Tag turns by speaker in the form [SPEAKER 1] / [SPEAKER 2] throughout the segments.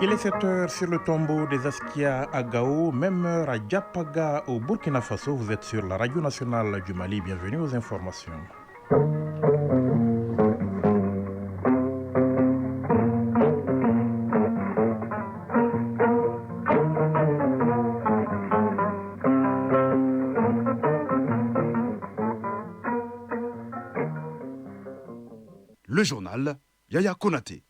[SPEAKER 1] Il est 7 heures sur le tombeau des Askia à Gao, même heure à Diapaga au Burkina Faso. Vous êtes sur la radio nationale du Mali. Bienvenue aux informations.
[SPEAKER 2] Le journal Yaya Konaté.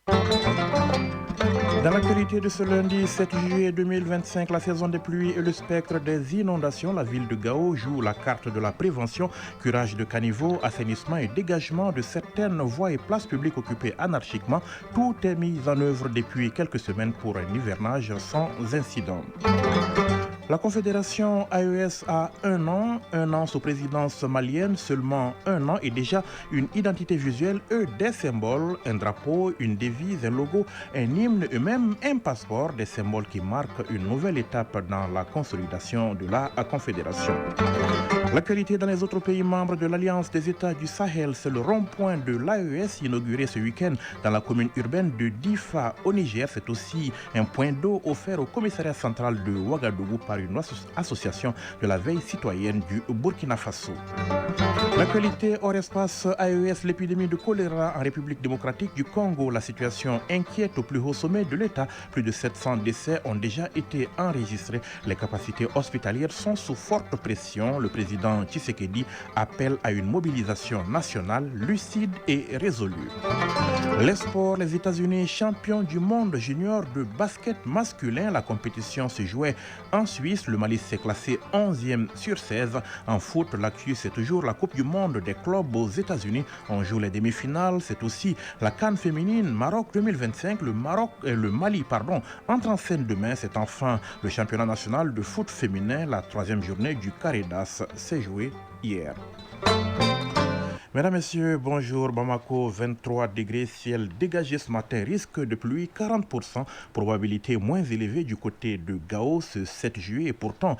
[SPEAKER 1] Dans l'actualité de ce lundi 7 juillet 2025, la saison des pluies et le spectre des inondations, la ville de Gao joue la carte de la prévention, curage de caniveaux, assainissement et dégagement de certaines voies et places publiques occupées anarchiquement. Tout est mis en œuvre depuis quelques semaines pour un hivernage sans incident. La Confédération AES a un an sous présidence malienne, seulement un an et déjà une identité visuelle et des symboles, un drapeau, une devise, un logo, un hymne et même un passeport, des symboles qui marquent une nouvelle étape dans la consolidation de la Confédération. L'actualité dans les autres pays membres de l'Alliance des États du Sahel, c'est le rond-point de l'AES inauguré ce week-end dans la commune urbaine de Difa au Niger. C'est aussi un point d'eau offert au commissariat central de Ouagadougou par une association de la veille citoyenne du Burkina Faso. L'actualité hors espace AES, l'épidémie de choléra en République démocratique du Congo. La situation inquiète au plus haut sommet de l'État. Plus de 700 décès ont déjà été enregistrés. Les capacités hospitalières sont sous forte pression. Le président Tshisekedi appelle à une mobilisation nationale lucide et résolue. Les sports, les États-Unis champions du monde junior de basket masculin. La compétition se jouait en Suisse. Le Mali s'est classé 11e sur 16. En foot, l'actu, c'est toujours la Coupe du monde des clubs aux États-Unis. On joue les demi-finales. C'est aussi la CAN féminine Maroc 2025. Le Mali entre en scène demain. C'est enfin le championnat national de foot féminin. La 3e journée du Carré d'As s'est jouée hier. Mesdames, Messieurs, bonjour. Bamako, 23 degrés, ciel dégagé ce matin, risque de pluie 40%, probabilité moins élevée du côté de Gao ce 7 juillet. Et pourtant,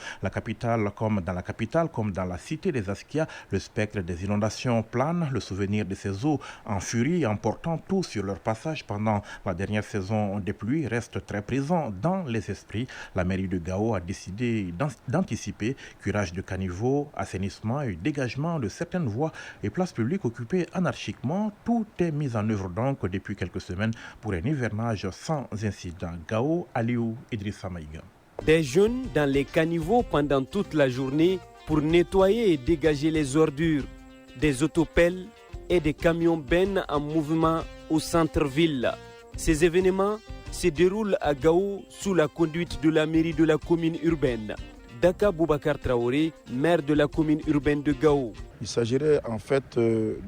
[SPEAKER 1] comme dans la cité des Askia, le spectre des inondations plane, le souvenir de ces eaux en furie, emportant tout sur leur passage pendant la dernière saison des pluies, reste très présent dans les esprits. La mairie de Gao a décidé d'anticiper curage de caniveaux, assainissement et dégagement de certaines voies et places publiques occupées anarchiquement. Tout est mis en œuvre donc depuis quelques semaines pour un hivernage sans incident. Gao, Aliou, Idrissa Maïga.
[SPEAKER 3] Des jeunes dans les caniveaux pendant toute la journée pour nettoyer et dégager les ordures. Des autopelles et des camions bennes en mouvement au centre-ville. Ces événements se déroulent à Gao sous la conduite de la mairie de la commune urbaine. Daka Boubacar Traoré, maire de la commune urbaine de Gao.
[SPEAKER 4] Il s'agirait en fait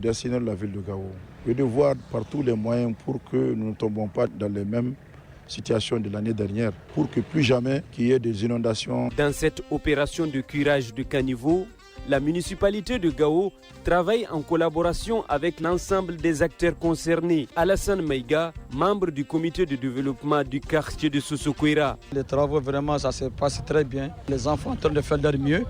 [SPEAKER 4] d'assainir la ville de Gao et de voir par tous les moyens pour que nous ne tombons pas dans les mêmes situations de l'année dernière, pour que plus jamais qu'il y ait des inondations.
[SPEAKER 3] Dans cette opération de curage de caniveaux, la municipalité de Gao travaille en collaboration avec l'ensemble des acteurs concernés. Alassane Maïga, membre du comité de développement du quartier de Sosokwera.
[SPEAKER 5] Les travaux, vraiment, ça se passe très bien. Les enfants sont en train de faire leur mieux.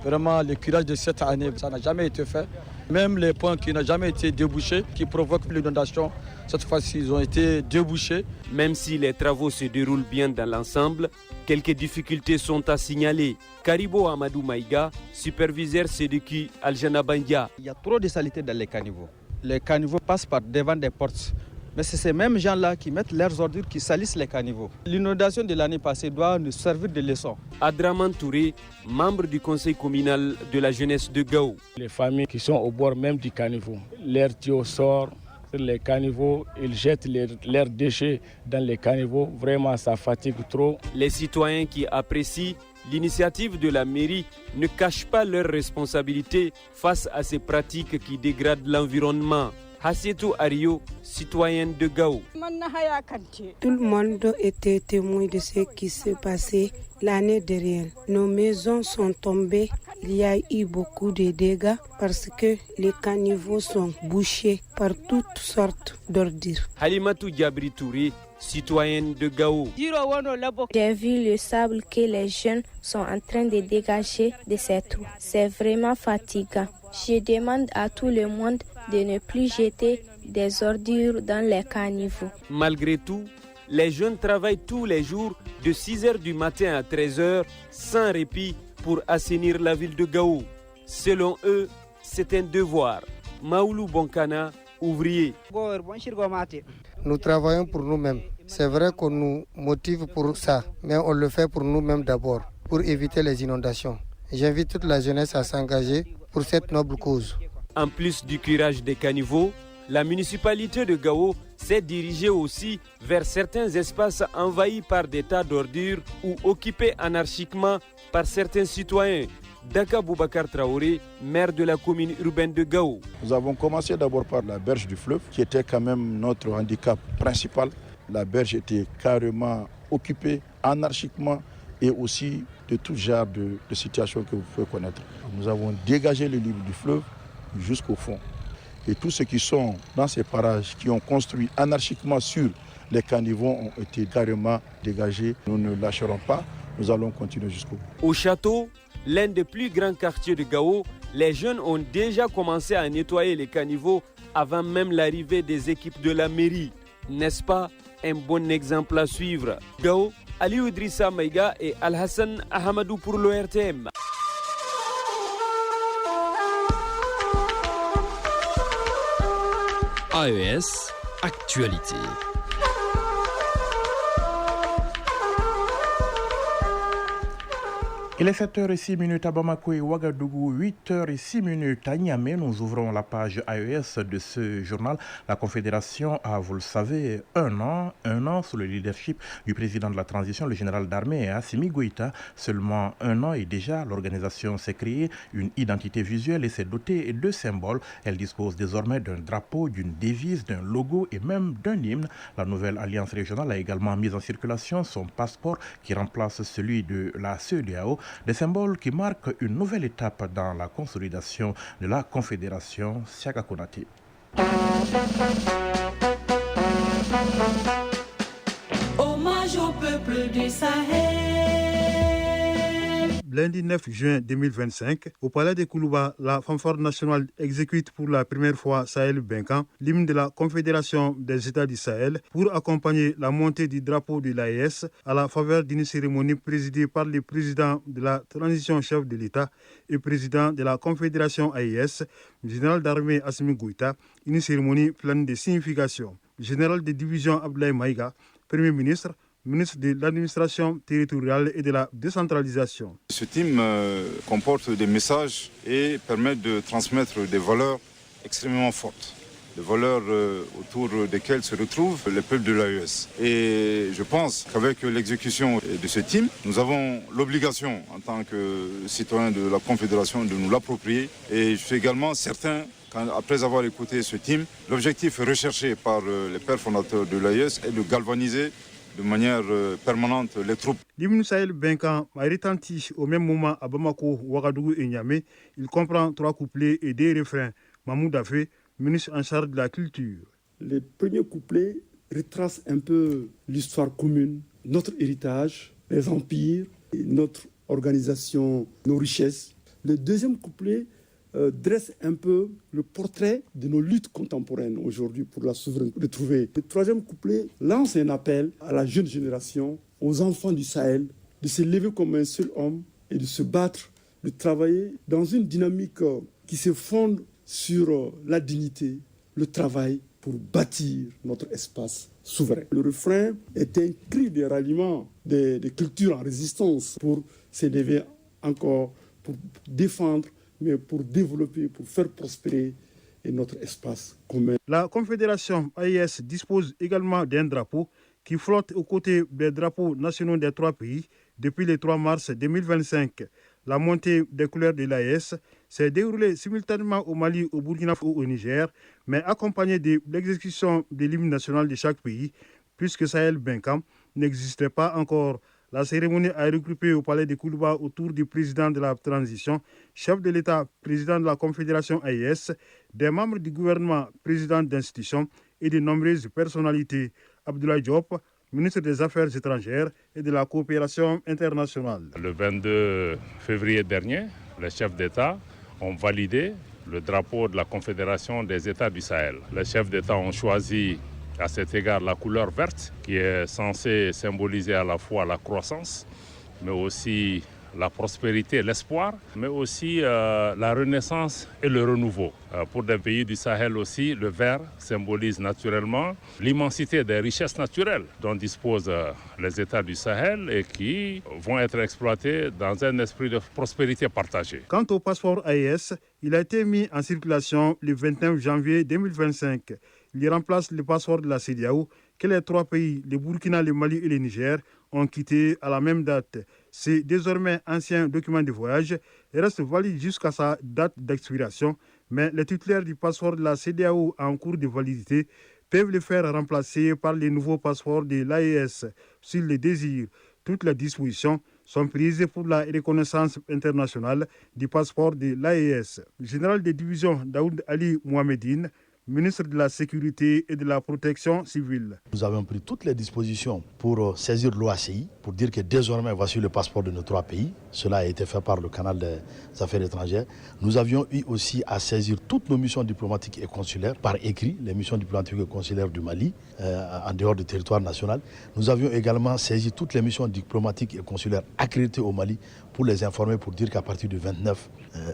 [SPEAKER 5] Vraiment, le curage de cette année, ça n'a jamais été fait. Même les points qui n'ont jamais été débouchés, qui provoquent l'inondation, cette fois-ci, ils ont été débouchés.
[SPEAKER 3] Même si les travaux se déroulent bien dans l'ensemble, quelques difficultés sont à signaler. Karibo Amadou Maïga, superviseur Sédiki Aljana Bandia.
[SPEAKER 6] Il y a trop de saleté dans les caniveaux. Les caniveaux passent par devant des portes. Mais c'est ces mêmes gens-là qui mettent leurs ordures, qui salissent les caniveaux. L'inondation de l'année passée doit nous servir de leçon.
[SPEAKER 3] Adraman Touré, membre du conseil communal de la jeunesse de Gao.
[SPEAKER 7] Les familles qui sont au bord même du caniveau, l'air tuyau sort sur les caniveaux, ils jettent leurs déchets dans les caniveaux. Vraiment, ça fatigue trop.
[SPEAKER 3] Les citoyens qui apprécient l'initiative de la mairie ne cachent pas leurs responsabilités face à ces pratiques qui dégradent l'environnement. Hassietou Ario, citoyenne de Gao.
[SPEAKER 8] Tout le monde était témoin de ce qui s'est passé l'année dernière. Nos maisons sont tombées. Il y a eu beaucoup de dégâts parce que les caniveaux sont bouchés par toutes sortes d'ordures.
[SPEAKER 3] Halimatou Diabri Touré, citoyenne de Gao.
[SPEAKER 9] J'ai vu le sable que les jeunes sont en train de dégager de ces trous. C'est vraiment fatigant. Je demande à tout le monde de ne plus jeter des ordures dans les caniveaux.
[SPEAKER 3] Malgré tout, les jeunes travaillent tous les jours de 6h du matin à 13h sans répit pour assainir la ville de Gao. Selon eux, c'est un devoir. Maoulou Bonkana, ouvrier.
[SPEAKER 10] Nous travaillons pour nous-mêmes. C'est vrai qu'on nous motive pour ça, mais on le fait pour nous-mêmes d'abord, pour éviter les inondations. J'invite toute la jeunesse à s'engager pour cette noble cause.
[SPEAKER 3] En plus du curage des caniveaux, la municipalité de Gao s'est dirigée aussi vers certains espaces envahis par des tas d'ordures ou occupés anarchiquement par certains citoyens. Daka Boubacar Traoré, maire de la commune urbaine de Gao.
[SPEAKER 4] Nous avons commencé d'abord par la berge du fleuve, qui était quand même notre handicap principal. La berge était carrément occupée anarchiquement et aussi de tout genre de situations que vous pouvez connaître. Nous avons dégagé le niveau du fleuve jusqu'au fond. Et tous ceux qui sont dans ces parages, qui ont construit anarchiquement sur les caniveaux, ont été carrément dégagés. Nous ne lâcherons pas, nous allons continuer jusqu'au bout.
[SPEAKER 3] Au château, l'un des plus grands quartiers de Gao, les jeunes ont déjà commencé à nettoyer les caniveaux avant même l'arrivée des équipes de la mairie. N'est-ce pas un bon exemple à suivre? Gao, Aliou Idrissa Maïga et Al-Hassan Ahmadou pour l'ORTM.
[SPEAKER 11] AES, actualité.
[SPEAKER 1] Il est 7h06 à Bamako et Ouagadougou, 8h06 à Niamey. Nous ouvrons la page AES de ce journal. La Confédération a, vous le savez, un an sous le leadership du président de la transition, le général d'armée Assimi Goïta. Seulement un an et déjà, l'organisation s'est créée une identité visuelle et s'est dotée de symboles. Elle dispose désormais d'un drapeau, d'une devise, d'un logo et même d'un hymne. La nouvelle alliance régionale a également mis en circulation son passeport qui remplace celui de la CEDEAO. Des symboles qui marquent une nouvelle étape dans la consolidation de la Confédération. Siaka Konaté.
[SPEAKER 12] Hommage au peuple du Sahel.
[SPEAKER 13] Lundi 9 juin 2025, au Palais de Koulouba, la fanfare nationale exécute pour la première fois Sahel Benkan, l'hymne de la Confédération des États du Sahel, pour accompagner la montée du drapeau de l'AES à la faveur d'une cérémonie présidée par le président de la transition chef de l'État et président de la Confédération AES, le général d'armée Assimi Goïta, une cérémonie pleine de signification. Le général de division Abdoulaye Maïga, Premier ministre de l'administration territoriale et de la décentralisation.
[SPEAKER 14] Ce thème comporte des messages et permet de transmettre des valeurs extrêmement fortes, des valeurs autour desquelles se retrouve le peuple de l'AES. Et je pense qu'avec l'exécution de ce thème, nous avons l'obligation en tant que citoyens de la Confédération de nous l'approprier. Et je suis également certain après avoir écouté ce thème, l'objectif recherché par les pères fondateurs de l'AES est de galvaniser de manière permanente les troupes.
[SPEAKER 13] L'hymne Sahel Benkan a retenti au même moment à Bamako, Ouagadougou et Niamey. Il comprend 3 couplets et 2 refrains. Mahmoud Afé, ministre en charge de la culture.
[SPEAKER 15] Le premier couplet retrace un peu l'histoire commune, notre héritage, les empires, notre organisation, nos richesses. Le deuxième couplet dresse un peu le portrait de nos luttes contemporaines aujourd'hui pour la souveraineté retrouvée. Le troisième couplet lance un appel à la jeune génération, aux enfants du Sahel, de se lever comme un seul homme et de se battre, de travailler dans une dynamique qui se fonde sur la dignité, le travail pour bâtir notre espace souverain. Le refrain est un cri de ralliement des cultures en résistance pour s'élever encore, pour défendre, mais pour développer, pour faire prospérer notre espace commun.
[SPEAKER 13] La Confédération AES dispose également d'un drapeau qui flotte aux côtés des drapeaux nationaux des 3 pays depuis le 3 mars 2025. La montée des couleurs de l'AES s'est déroulée simultanément au Mali, au Burkina Faso et au Niger, mais accompagnée de l'exécution de l'hymne national de chaque pays, puisque Sahel Benkan n'existait pas encore. La cérémonie a regroupé au palais de Koulouba autour du président de la transition, chef de l'État, président de la Confédération AES, des membres du gouvernement, président d'institutions et de nombreuses personnalités. Abdoulaye Diop, ministre des Affaires étrangères et de la coopération internationale.
[SPEAKER 16] Le 22 février dernier, les chefs d'État ont validé le drapeau de la Confédération des États du Sahel. Les chefs d'État ont choisi À cet égard, la couleur verte, qui est censée symboliser à la fois la croissance, mais aussi la prospérité, l'espoir, mais aussi la renaissance et le renouveau. Pour des pays du Sahel aussi, le vert symbolise naturellement l'immensité des richesses naturelles dont disposent les États du Sahel et qui vont être exploitées dans un esprit de prospérité partagée.
[SPEAKER 13] Quant au passeport AES, il a été mis en circulation le 29 janvier 2025. Il remplace le passeport de la CEDEAO que les 3 pays, le Burkina, le Mali et le Niger, ont quitté à la même date. C'est désormais ancien document de voyage et reste valide jusqu'à sa date d'expiration, mais les titulaires du passeport de la CEDEAO en cours de validité peuvent le faire remplacer par les nouveaux passeports de l'AES s'ils le désirent. Toutes les dispositions sont prises pour la reconnaissance internationale du passeport de l'AES. Le général de division Daoud Ali Mohamedine, ministre de la Sécurité et de la Protection civile.
[SPEAKER 17] Nous avons pris toutes les dispositions pour saisir l'OACI, pour dire que désormais voici le passeport de nos 3 pays. Cela a été fait par le canal des affaires étrangères. Nous avions eu aussi à saisir toutes nos missions diplomatiques et consulaires par écrit, les missions diplomatiques et consulaires du Mali, en dehors du territoire national. Nous avions également saisi toutes les missions diplomatiques et consulaires accréditées au Mali pour les informer, pour dire qu'à partir du 29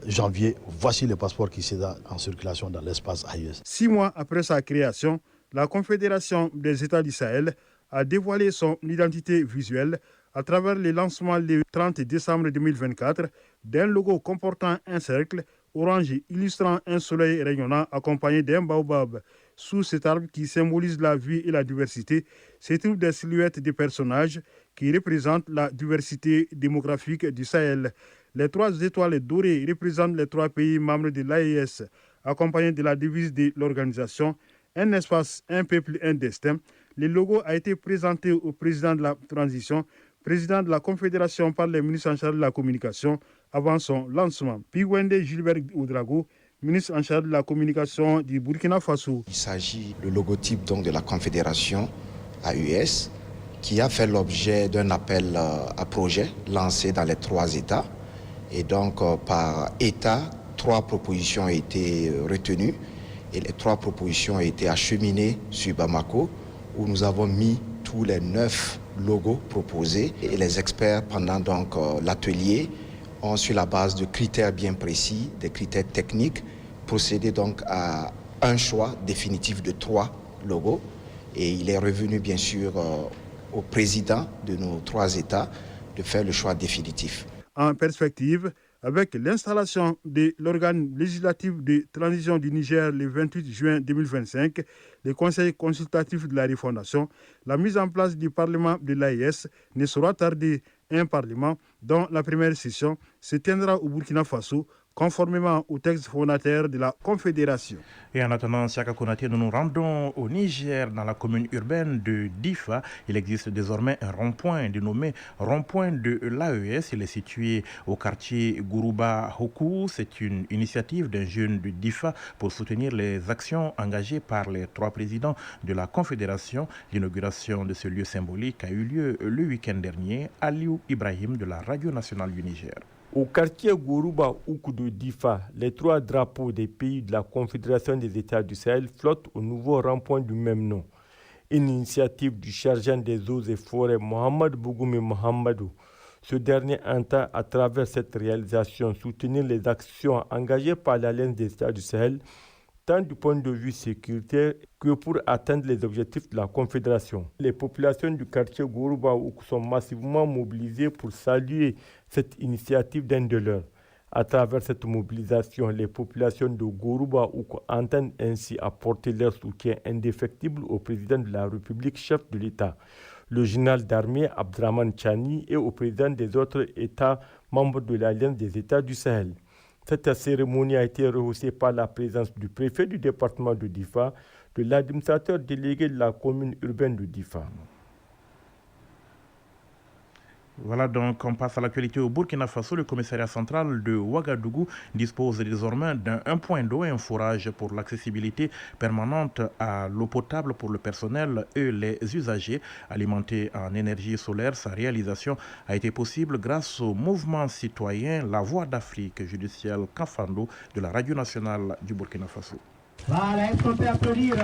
[SPEAKER 17] janvier, voici le passeport qui sera en circulation dans l'espace AES.
[SPEAKER 13] 6 mois après sa création, la Confédération des États du Sahel a dévoilé son identité visuelle à travers le lancement le 30 décembre 2024 d'un logo comportant un cercle orange illustrant un soleil rayonnant accompagné d'un baobab. Sous cet arbre qui symbolise la vie et la diversité, se trouvent des silhouettes de personnages qui représentent la diversité démographique du Sahel. Les 3 étoiles dorées représentent les 3 pays membres de l'AES, accompagnés de la devise de l'organisation « Un espace, un peuple, un destin ». Le logo a été présenté au président de la transition, président de la Confédération par les ministres en charge de la communication avant son lancement. Pigwende Gilbert Oudrago, ministre en charge de la communication du Burkina Faso.
[SPEAKER 18] Il s'agit du logotype donc, de la Confédération AES qui a fait l'objet d'un appel à projet lancé dans les 3 États. Et donc, par État, 3 propositions ont été retenues et les 3 propositions ont été acheminées sur Bamako où nous avons mis tous les 9 logos proposés et les experts pendant donc l'atelier ont sur la base de critères bien précis, des critères techniques, procédé donc à un choix définitif de 3 logos et il est revenu bien sûr au président de nos 3 États de faire le choix définitif.
[SPEAKER 13] En perspective, avec l'installation de l'organe législatif de transition du Niger le 28 juin 2025, le Conseil consultatif de la refondation, la mise en place du Parlement de l'AES ne sera tarder. Un Parlement dont la première session se tiendra au Burkina Faso, conformément au texte fondateur de la Confédération.
[SPEAKER 1] Et en attendant, Siaka Konaté, nous nous rendons au Niger, dans la commune urbaine de Difa. Il existe désormais un rond-point dénommé rond-point de l'AES. Il est situé au quartier Gourouba Hokou. C'est une initiative d'un jeune de Difa pour soutenir les actions engagées par les 3 présidents de la Confédération. L'inauguration de ce lieu symbolique a eu lieu le week-end dernier. Aliou Ibrahim de la Radio Nationale du Niger.
[SPEAKER 19] Au quartier Gourouba Oukou de Difa, les 3 drapeaux des pays de la Confédération des États du Sahel flottent au nouveau rond-point du même nom. Une initiative du sergent des eaux et forêts Mohamed Bougoumi Mohamedou. Ce dernier entend à travers cette réalisation soutenir les actions engagées par l'Alliance des États du Sahel, tant du point de vue sécuritaire que pour atteindre les objectifs de la Confédération. Les populations du quartier Gourouba Oukou sont massivement mobilisées pour saluer cette initiative d'un de leurs. À travers cette mobilisation, les populations de Gourouba Oukou entendent ainsi apporter leur soutien indéfectible au président de la République, chef de l'État, le général d'armée Abdraman Chani et au président des autres États membres de l'Alliance des États du Sahel. Cette cérémonie a été rehaussée par la présence du préfet du département de Difa, de l'administrateur délégué de la commune urbaine de Difa.
[SPEAKER 1] Voilà donc, on passe à l'actualité au Burkina Faso. Le commissariat central de Ouagadougou dispose désormais d'un point d'eau et un forage pour l'accessibilité permanente à l'eau potable pour le personnel et les usagers. Alimenté en énergie solaire, sa réalisation a été possible grâce au mouvement citoyen La Voix d'Afrique judiciaire Kafando de la Radio Nationale du Burkina Faso.
[SPEAKER 20] Voilà, est-ce qu'on peut applaudir?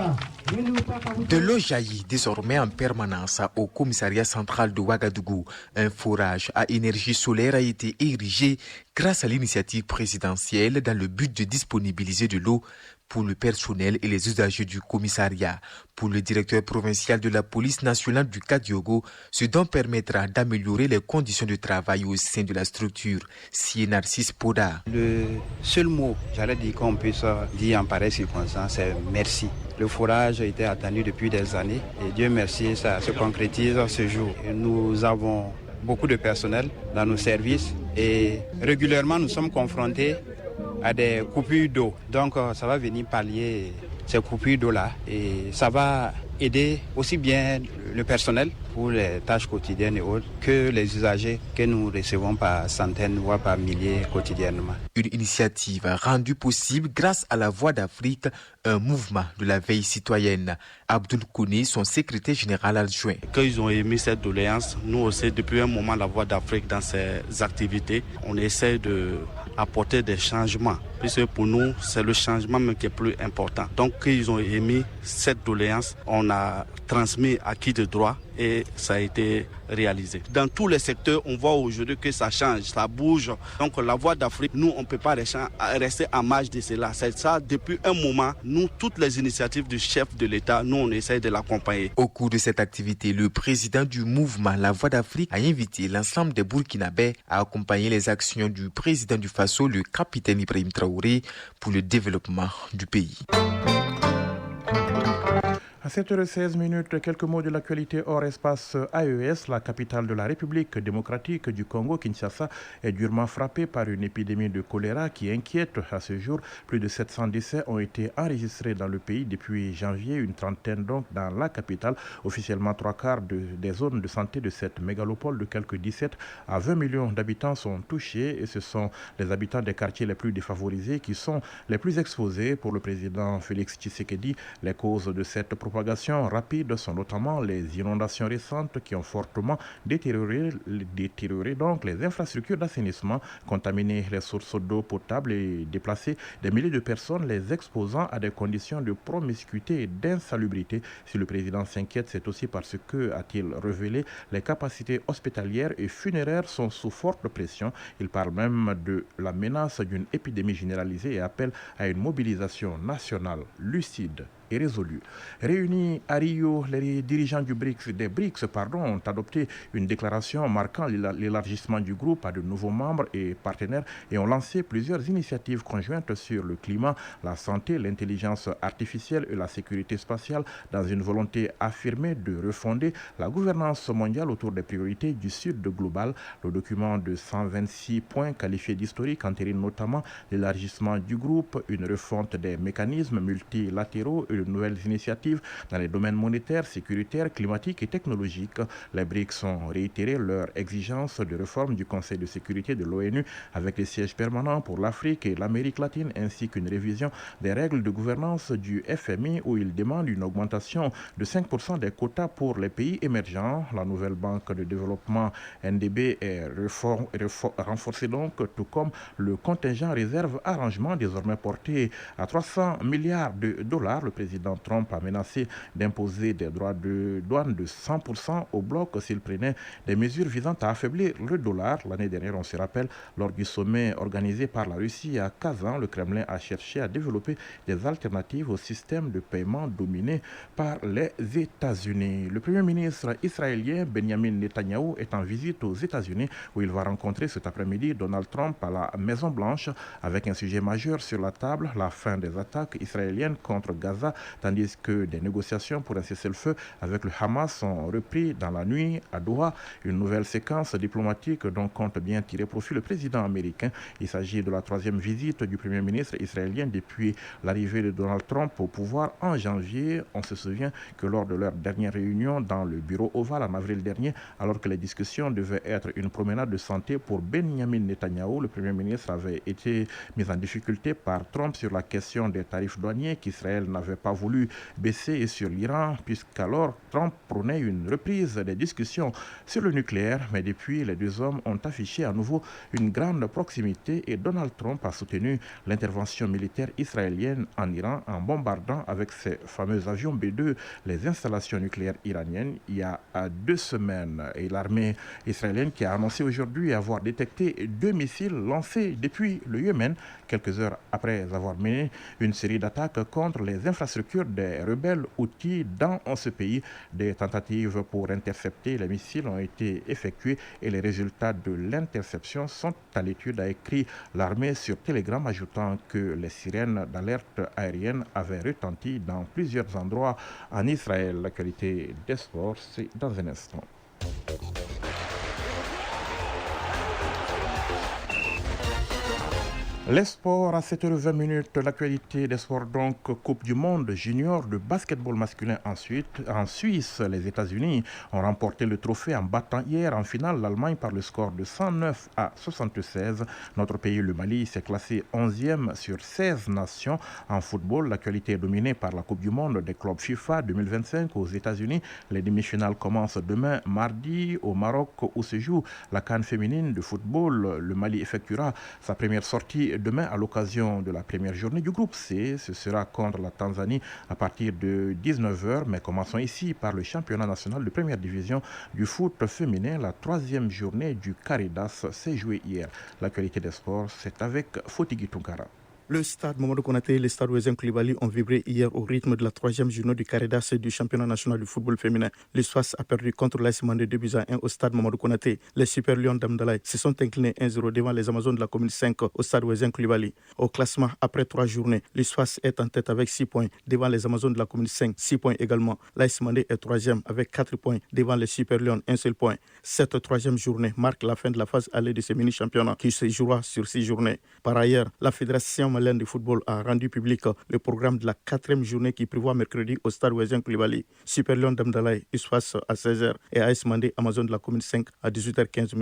[SPEAKER 21] De l'eau jaillit désormais en permanence au commissariat central de Ouagadougou. Un forage à énergie solaire a été érigé grâce à l'initiative présidentielle dans le but de disponibiliser de l'eau pour le personnel et les usagers du commissariat. Pour le directeur provincial de la police nationale du Kadiogo, ce don permettra d'améliorer les conditions de travail au sein de la structure. Si Narcisse Poda.
[SPEAKER 22] Le seul mot, j'allais dire qu'on puisse dire en pareille circonstance, c'est merci. Le forage a été attendu depuis des années et Dieu merci, ça se concrétise ce jour. Et nous avons beaucoup de personnel dans nos services et régulièrement nous sommes confrontés à des coupures d'eau. Donc ça va venir pallier ces coupures d'eau-là et ça va aider aussi bien le personnel pour les tâches quotidiennes et autres que les usagers que nous recevons par centaines voire par milliers quotidiennement.
[SPEAKER 21] Une initiative rendue possible grâce à la Voix d'Afrique, un mouvement de la veille citoyenne. Abdoul Kouni, son secrétaire général adjoint.
[SPEAKER 23] Quand ils ont émis cette doléance, nous aussi depuis un moment la Voix d'Afrique dans ses activités, on essaie d'apporter des changements. Puisque pour nous, c'est le changement même qui est plus important. Donc quand ils ont émis cette doléance, on a transmis à qui de droit et ça a été réalisé. Dans tous les secteurs, on voit aujourd'hui que ça change, ça bouge. Donc la Voix d'Afrique, nous, on ne peut pas rester en marge de cela. C'est ça, depuis un moment, nous, toutes les initiatives du chef de l'État, nous, on essaie de l'accompagner.
[SPEAKER 21] Au cours de cette activité, le président du mouvement La Voix d'Afrique a invité l'ensemble des Burkinabés à accompagner les actions du président du Faso, le capitaine Ibrahim Traoré, pour le développement du pays.
[SPEAKER 1] À 7h16, quelques mots de l'actualité hors espace AES. La capitale de la République démocratique du Congo, Kinshasa, est durement frappée par une épidémie de choléra qui inquiète. À ce jour, plus de 700 décès ont été enregistrés dans le pays depuis janvier, une trentaine donc dans la capitale. Officiellement, 3/4 des zones de santé de cette mégalopole de quelques 17 à 20 millions d'habitants sont touchés et ce sont les habitants des quartiers les plus défavorisés qui sont les plus exposés. Pour le président Félix Tshisekedi, les causes de cette propagation rapide sont notamment les inondations récentes qui ont fortement détérioré donc les infrastructures d'assainissement, contaminé les sources d'eau potable et déplacé des milliers de personnes, les exposant à des conditions de promiscuité et d'insalubrité. Si le président s'inquiète, c'est aussi parce que, a-t-il révélé, les capacités hospitalières et funéraires sont sous forte pression. Il parle même de la menace d'une épidémie généralisée et appelle à une mobilisation nationale lucide et résolu. Réunis à Rio, les dirigeants des BRICS ont adopté une déclaration marquant l'élargissement du groupe à de nouveaux membres et partenaires et ont lancé plusieurs initiatives conjointes sur le climat, la santé, l'intelligence artificielle et la sécurité spatiale dans une volonté affirmée de refonder la gouvernance mondiale autour des priorités du Sud global. Le document de 126 points qualifié d'historique entérine notamment l'élargissement du groupe, une refonte des mécanismes multilatéraux et de nouvelles initiatives dans les domaines monétaires, sécuritaires, climatiques et technologiques. Les BRICS ont réitéré leur exigence de réforme du Conseil de sécurité de l'ONU avec les sièges permanents pour l'Afrique et l'Amérique latine ainsi qu'une révision des règles de gouvernance du FMI où ils demandent une augmentation de 5% des quotas pour les pays émergents. La nouvelle banque de développement NDB est renforcée donc, tout comme le contingent réserve arrangement désormais porté à 300 milliards de dollars. Le président Trump a menacé d'imposer des droits de douane de 100% au bloc s'il prenait des mesures visant à affaiblir le dollar. L'année dernière, on se rappelle, lors du sommet organisé par la Russie à Kazan, le Kremlin a cherché à développer des alternatives au système de paiement dominé par les États-Unis. Le premier ministre israélien Benjamin Netanyahou est en visite aux États-Unis où il va rencontrer cet après-midi Donald Trump à la Maison-Blanche avec un sujet majeur sur la table, la fin des attaques israéliennes contre Gaza, tandis que des négociations pour un cessez-le-feu avec le Hamas sont repris dans la nuit à Doha. Une nouvelle séquence diplomatique dont compte bien tirer profit le président américain. Il s'agit de la 3e visite du premier ministre israélien depuis l'arrivée de Donald Trump au pouvoir en janvier. On se souvient que lors de leur dernière réunion dans le bureau ovale en avril dernier, alors que les discussions devaient être une promenade de santé pour Benjamin Netanyahou, le premier ministre avait été mis en difficulté par Trump sur la question des tarifs douaniers qu'Israël n'avait pas pas voulu baisser sur l'Iran, puisqu'alors Trump prônait une reprise des discussions sur le nucléaire. Mais depuis, les deux hommes ont affiché à nouveau une grande proximité et Donald Trump a soutenu l'intervention militaire israélienne en Iran en bombardant avec ses fameux avions B-2 les installations nucléaires iraniennes il y a 2 semaines. Et l'armée israélienne qui a annoncé aujourd'hui avoir détecté 2 missiles lancés depuis le Yémen, quelques heures après avoir mené une série d'attaques contre les infrastructures des rebelles houthis dans ce pays. Des tentatives pour intercepter les missiles ont été effectuées et les résultats de l'interception sont à l'étude, a écrit l'armée sur Telegram, ajoutant que les sirènes d'alerte aérienne avaient retenti dans plusieurs endroits en Israël. L'actualité des sports, c'est dans un instant. Les sports à 7h20, l'actualité des sports donc, Coupe du Monde junior de basketball masculin ensuite. En Suisse, les États-Unis ont remporté le trophée en battant hier en finale l'Allemagne par le score de 109-76. Notre pays, le Mali, s'est classé 11e sur 16 nations. En football, l'actualité est dominée par la Coupe du Monde des clubs FIFA 2025 aux États-Unis. Les demi-finales commencent demain, mardi, au Maroc, où se joue la CAN féminine de football. Le Mali effectuera sa première sortie demain à l'occasion de la première journée du groupe C. Ce sera contre la Tanzanie à partir de 19h. Mais commençons ici par le championnat national de première division du foot féminin. La 3e journée du Caridas s'est jouée hier. L'actualité des sports, c'est avec Fotigui Tunkara.
[SPEAKER 2] Le stade Mamadou Konaté et le stade Ouezin Koulibaly ont vibré hier au rythme de la 3e journée du Caridas du championnat national du football féminin. L'Espace a perdu contre l'AS Mandé 2-1 au stade Mamadou Konaté. Les Super Lions d'Amdalaï se sont inclinés 1-0 devant les Amazones de la commune 5 au stade Ouezin Koulibaly. Au classement, après 3 journées, l'Espace est en tête avec 6 points devant les Amazones de la commune 5, 6 points également. L'AS Mandé est 3e avec 4 points devant les Super Lions, 1 seul point. Cette 3e journée marque la fin de la phase allée de ce mini-championnat qui se jouera sur 6 journées. Par ailleurs, la Fédération malienne de football a rendu public le programme de la 4e journée qui prévoit mercredi au stade Ouezin Koulibaly. Super Lions d'Amdalaï, Espace à 16h et AS Mandé Amazon de la commune 5 à 18h15.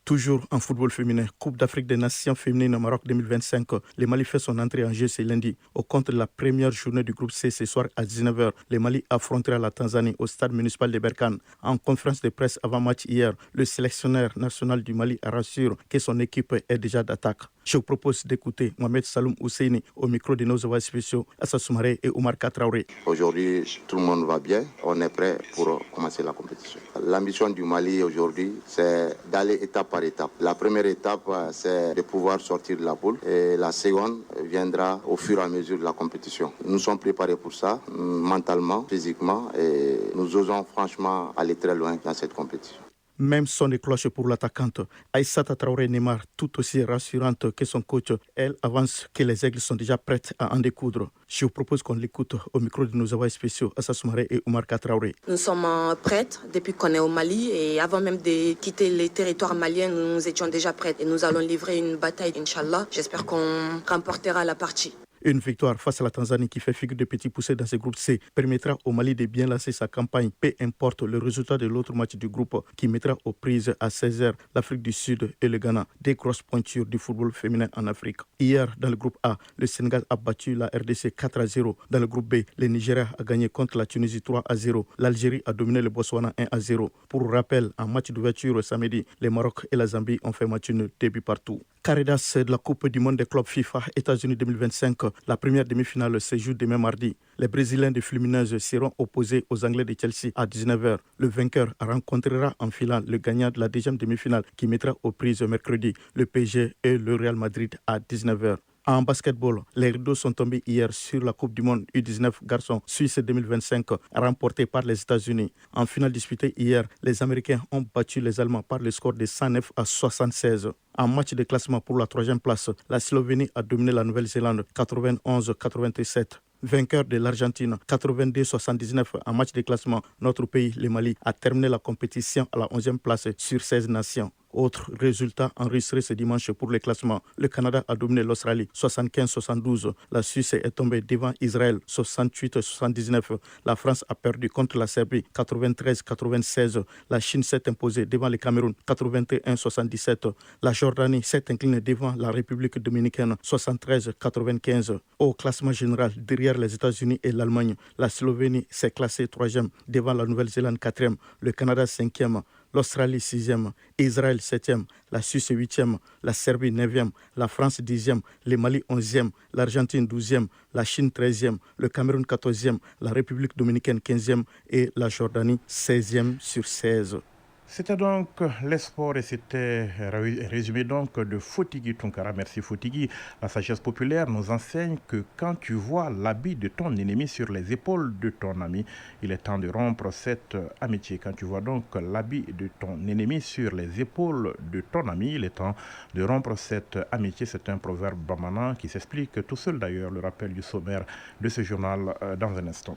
[SPEAKER 2] Toujours en football féminin, Coupe d'Afrique des Nations féminines Maroc 2025. Le Mali fait son entrée en jeu ce lundi. Au compte de la première journée du groupe C ce soir à 19h, le Mali affrontera la Tanzanie au stade municipal de Berkane. En conférence de presse avant match hier, le sélectionneur national du Mali rassure que son équipe est déjà d'attaque. Je vous propose d'écouter Mohamed Saloum Ousseini au micro de nos envoyés spéciaux Assa Soumaré et Oumar Katraoré.
[SPEAKER 5] Aujourd'hui, tout le monde va bien. On est prêt pour commencer la compétition. L'ambition du Mali aujourd'hui, c'est d'aller étape par étape. La première étape, c'est de pouvoir sortir de la poule et la seconde viendra au fur et à mesure de la compétition. Nous sommes préparés pour ça, mentalement, physiquement, et nous osons franchement aller très loin dans cette compétition.
[SPEAKER 2] Même son de cloche pour l'attaquante Aïssata Traoré Neymar, tout aussi rassurante que son coach. Elle avance que les aigles sont déjà prêtes à en découdre. Je vous propose qu'on l'écoute au micro de nos envoyés spéciaux Assa Soumaré et Oumar Katraoré.
[SPEAKER 20] Nous sommes prêtes depuis qu'on est au Mali et avant même de quitter les territoires maliens, nous étions déjà prêtes et nous allons livrer une bataille, Inch'Allah. J'espère qu'on remportera la partie.
[SPEAKER 2] Une victoire face à la Tanzanie qui fait figure de petit poussé dans ce groupe C permettra au Mali de bien lancer sa campagne, peu importe le résultat de l'autre match du groupe qui mettra aux prises à 16h l'Afrique du Sud et le Ghana, des grosses pointures du football féminin en Afrique. Hier, dans le groupe A, le Sénégal a battu la RDC 4-0. Dans le groupe B, le Nigeria a gagné contre la Tunisie 3-0. L'Algérie a dominé le Botswana 1-0. Pour rappel, en match d'ouverture samedi, le Maroc et la Zambie ont fait match nul début partout. Caridas de la Coupe du Monde des clubs FIFA États-Unis 2025. La première demi-finale se joue demain mardi. Les Brésiliens de Fluminense seront opposés aux Anglais de Chelsea à 19h. Le vainqueur rencontrera en finale le gagnant de la deuxième demi-finale qui mettra aux prises mercredi le PSG et le Real Madrid à 19h. En basketball, les rideaux sont tombés hier sur la Coupe du Monde U19 garçons Suisse 2025 remportée par les États-Unis. En finale disputée hier, les Américains ont battu les Allemands par le score de 109-76. En match de classement pour la 3e place, la Slovénie a dominé la Nouvelle-Zélande 91-87. Vainqueur de l'Argentine 82-79 en match de classement, notre pays, le Mali, a terminé la compétition à la 11e place sur 16 nations. Autre résultat enregistré ce dimanche pour les classements. Le Canada a dominé l'Australie 75-72. La Suisse est tombée devant Israël 68-79. La France a perdu contre la Serbie 93-96. La Chine s'est imposée devant le Cameroun 81-77. La Jordanie s'est inclinée devant la République dominicaine 73-95. Au classement général, derrière les États-Unis et l'Allemagne, la Slovénie s'est classée 3e devant la Nouvelle-Zélande 4e, le Canada 5e, l'Australie 6e, Israël 7e, la Suisse 8e, la Serbie 9e, la France 10e, le Mali 11e, l'Argentine 12e, la Chine 13e, le Cameroun 14e, la République dominicaine 15e et la Jordanie 16e sur 16.
[SPEAKER 1] C'était donc les sports et c'était résumé donc de Fotigui Tunkara. Merci Fotigui. La sagesse populaire nous enseigne que quand tu vois l'habit de ton ennemi sur les épaules de ton ami, il est temps de rompre cette amitié. Quand tu vois donc l'habit de ton ennemi sur les épaules de ton ami, il est temps de rompre cette amitié. C'est un proverbe bamana qui s'explique tout seul d'ailleurs. Le rappel du sommaire de ce journal dans un instant.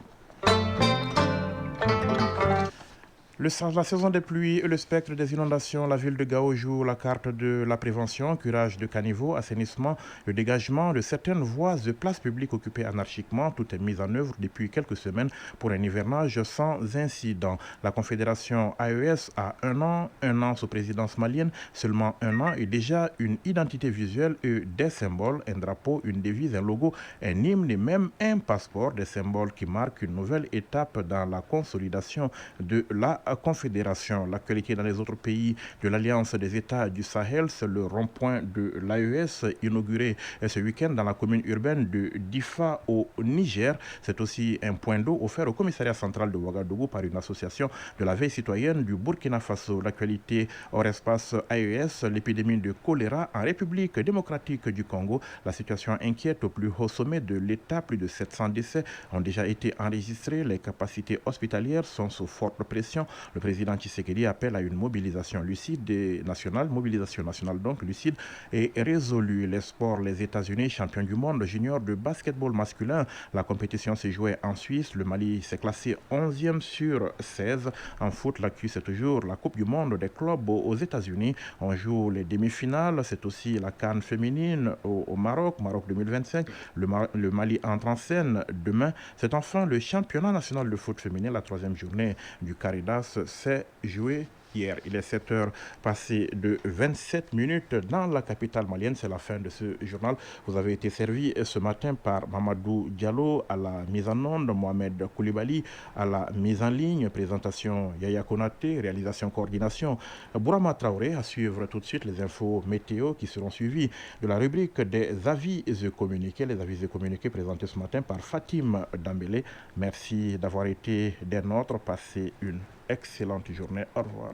[SPEAKER 1] La saison des pluies et le spectre des inondations, la ville de Gao joue la carte de la prévention, curage de caniveaux, assainissement, le dégagement de certaines voies de places publiques occupées anarchiquement. Tout est mis en œuvre depuis quelques semaines pour un hivernage sans incident. La Confédération AES a un an sous présidence malienne, seulement un an et déjà une identité visuelle et des symboles, un drapeau, une devise, un logo, un hymne et même un passeport, des symboles qui marquent une nouvelle étape dans la consolidation de la Confédération. L'actualité dans les autres pays de l'Alliance des États du Sahel, c'est le rond-point de l'AES inauguré ce week-end dans la commune urbaine de Difa au Niger. C'est aussi un point d'eau offert au commissariat central de Ouagadougou par une association de la veille citoyenne du Burkina Faso. L'actualité hors espace AES, l'épidémie de choléra en République démocratique du Congo. La situation inquiète au plus haut sommet de l'État. Plus de 700 décès ont déjà été enregistrés. Les capacités hospitalières sont sous forte pression. Le président Tshisekedi appelle à une mobilisation nationale donc lucide et résolue. Les sports, les États-Unis, champions du monde junior de basketball masculin. La compétition s'est jouée en Suisse. Le Mali s'est classé 11e sur 16. En foot, l'actu, c'est toujours la Coupe du monde des clubs aux États-Unis. On joue les demi-finales. C'est aussi la CAN féminine au Maroc 2025. Le Mali entre en scène demain. C'est enfin le championnat national de foot féminin, la 3e journée du Caridas s'est joué hier. Il est 7h passé de 27 minutes dans la capitale malienne. C'est la fin de ce journal. Vous avez été servi ce matin par Mamadou Diallo à la mise en onde, Mohamed Koulibaly à la mise en ligne, présentation Yaya Konaté, réalisation coordination Bourama Traoré. À suivre tout de suite les infos météo qui seront suivies de la rubrique des avis et communiqués. Les avis et communiqués présentés ce matin par Fatim Dambélé. Merci d'avoir été des nôtres. Passez une excellente journée. Au revoir.